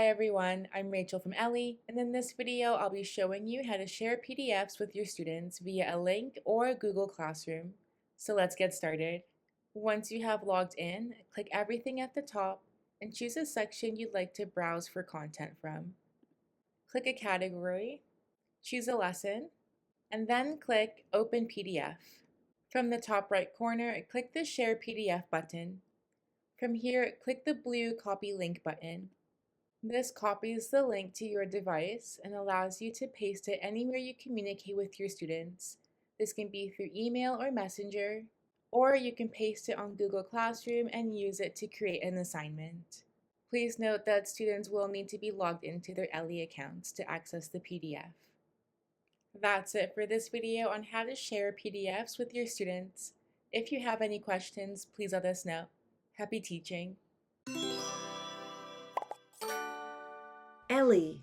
Hi everyone, I'm Rachel from Ellii, and in this video I'll be showing you how to share PDFs with your students via a link or a Google Classroom. So let's get started. Once you have logged in, click everything at the top and choose a section you'd like to browse for content from. Click a category, choose a lesson, and then click Open PDF. From the top right corner, click the Share PDF button. From here, click the blue Copy Link button. This copies the link to your device and allows you to paste it anywhere you communicate with your students. This can be through email or Messenger, or you can paste it on Google Classroom and use it to create an assignment. Please note that students will need to be logged into their Ellii accounts to access the PDF. That's it for this video on how to share PDFs with your students. If you have any questions, please let us know. Happy teaching! Ellii.